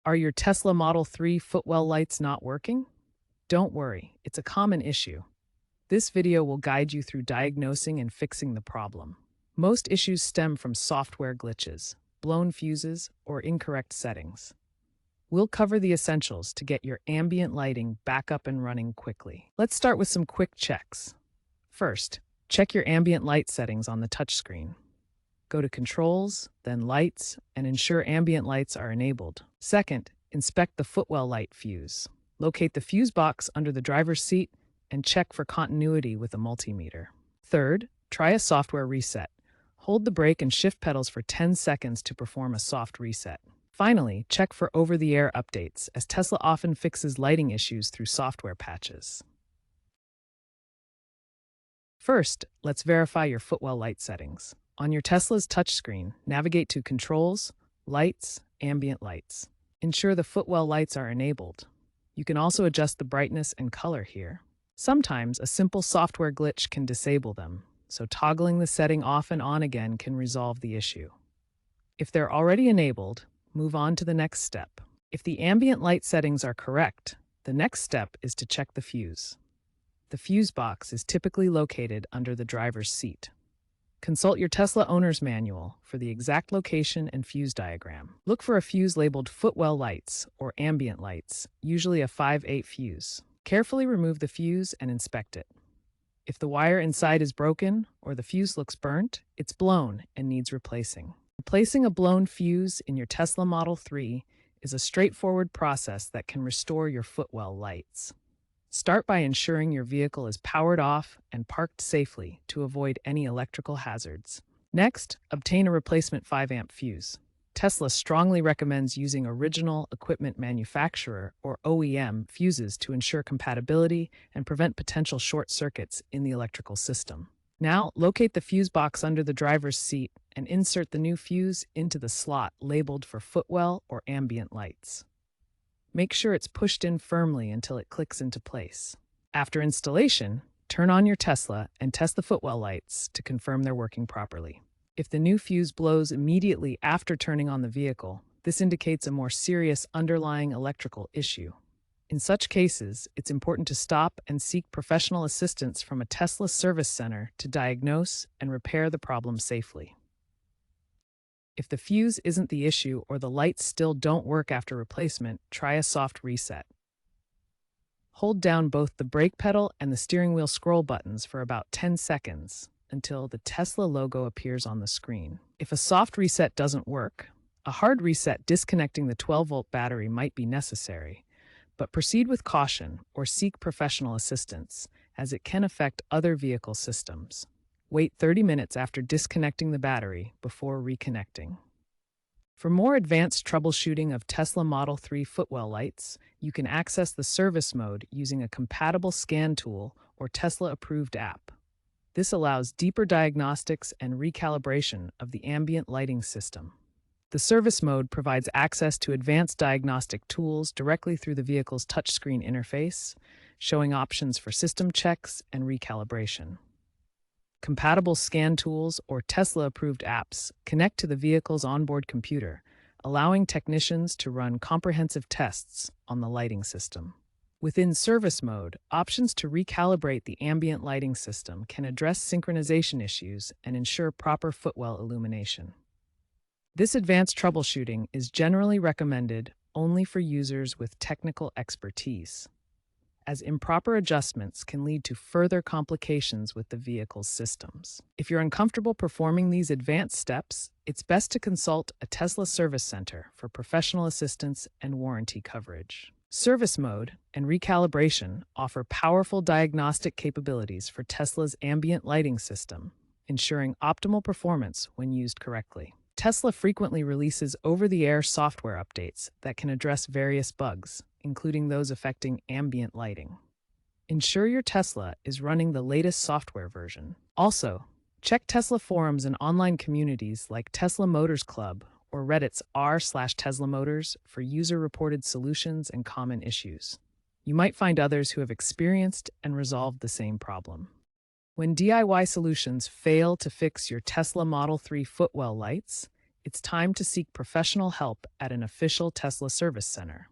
Are your Tesla Model 3 Footwell lights not working? Don't worry, it's a common issue. This video will guide you through diagnosing and fixing the problem. Most issues stem from software glitches, blown fuses, or incorrect settings. We'll cover the essentials to get your ambient lighting back up and running quickly. Let's start with some quick checks. First, check your ambient light settings on the touchscreen. Go to Controls, then Lights, and ensure ambient lights are enabled. Second, inspect the Footwell light fuse. Locate the fuse box under the driver's seat and check for continuity with a multimeter. Third, try a software reset. Hold the brake and shift pedals for 10 seconds to perform a soft reset. Finally, check for over-the-air updates, as Tesla often fixes lighting issues through software patches. First, let's verify your Footwell light settings. On your Tesla's touchscreen, navigate to Controls, Lights, Ambient Lights. Ensure the Footwell lights are enabled. You can also adjust the brightness and color here. Sometimes a simple software glitch can disable them, so toggling the setting off and on again can resolve the issue. If they're already enabled, move on to the next step. If the ambient light settings are correct, the next step is to check the fuse. The fuse box is typically located under the driver's seat. Consult your Tesla owner's manual for the exact location and fuse diagram. Look for a fuse labeled Footwell lights or ambient lights, usually a 5/8 fuse. Carefully remove the fuse and inspect it. If the wire inside is broken or the fuse looks burnt, it's blown and needs replacing. Replacing a blown fuse in your Tesla Model 3 is a straightforward process that can restore your Footwell lights. Start by ensuring your vehicle is powered off and parked safely to avoid any electrical hazards. Next, obtain a replacement 5-amp fuse. Tesla strongly recommends using original equipment manufacturer or OEM fuses to ensure compatibility and prevent potential short circuits in the electrical system. Now, locate the fuse box under the driver's seat and insert the new fuse into the slot labeled for Footwell or ambient lights. Make sure it's pushed in firmly until it clicks into place. After installation, turn on your Tesla and test the Footwell lights to confirm they're working properly. If the new fuse blows immediately after turning on the vehicle, this indicates a more serious underlying electrical issue. In such cases, it's important to stop and seek professional assistance from a Tesla service center to diagnose and repair the problem safely. If the fuse isn't the issue or the lights still don't work after replacement, try a soft reset. Hold down both the brake pedal and the steering wheel scroll buttons for about 10 seconds until the Tesla logo appears on the screen. If a soft reset doesn't work, a hard reset disconnecting the 12-volt battery might be necessary. But proceed with caution or seek professional assistance, as it can affect other vehicle systems. Wait 30 minutes after disconnecting the battery before reconnecting. For more advanced troubleshooting of Tesla Model 3 Footwell lights, you can access the service mode using a compatible scan tool or Tesla-approved app. This allows deeper diagnostics and recalibration of the ambient lighting system. The service mode provides access to advanced diagnostic tools directly through the vehicle's touchscreen interface, showing options for system checks and recalibration. Compatible scan tools or Tesla-approved apps connect to the vehicle's onboard computer, allowing technicians to run comprehensive tests on the lighting system. Within service mode, options to recalibrate the ambient lighting system can address synchronization issues and ensure proper Footwell illumination. This advanced troubleshooting is generally recommended only for users with technical expertise, as improper adjustments can lead to further complications with the vehicle's systems. If you're uncomfortable performing these advanced steps, it's best to consult a Tesla service center for professional assistance and warranty coverage. Service mode and recalibration offer powerful diagnostic capabilities for Tesla's ambient lighting system, ensuring optimal performance when used correctly. Tesla frequently releases over-the-air software updates that can address various bugs, including those affecting ambient lighting. Ensure your Tesla is running the latest software version. Also, check Tesla forums and online communities like Tesla Motors Club or Reddit's r/Tesla Motors for user-reported solutions and common issues. You might find others who have experienced and resolved the same problem. When DIY solutions fail to fix your Tesla Model 3 Footwell lights, It's time to seek professional help at an official Tesla service center.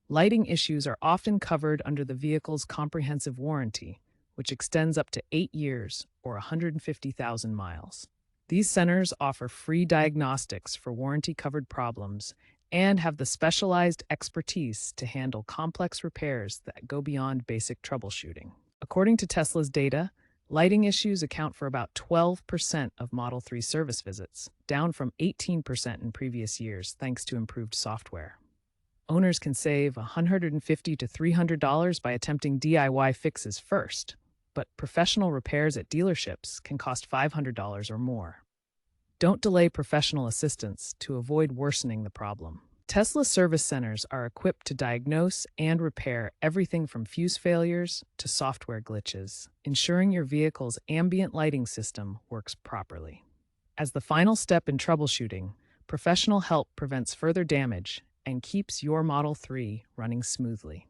Lighting issues are often covered under the vehicle's comprehensive warranty, which extends up to 8 years or 150,000 miles. These centers offer free diagnostics for warranty-covered problems and have the specialized expertise to handle complex repairs that go beyond basic troubleshooting. According to Tesla's data, lighting issues account for about 12% of Model 3 service visits, down from 18% in previous years thanks to improved software. Owners can save $150 to $300 by attempting DIY fixes first, but professional repairs at dealerships can cost $500 or more. Don't delay professional assistance to avoid worsening the problem. Tesla service centers are equipped to diagnose and repair everything from fuse failures to software glitches, ensuring your vehicle's ambient lighting system works properly. As the final step in troubleshooting, professional help prevents further damage and keeps your Model 3 running smoothly.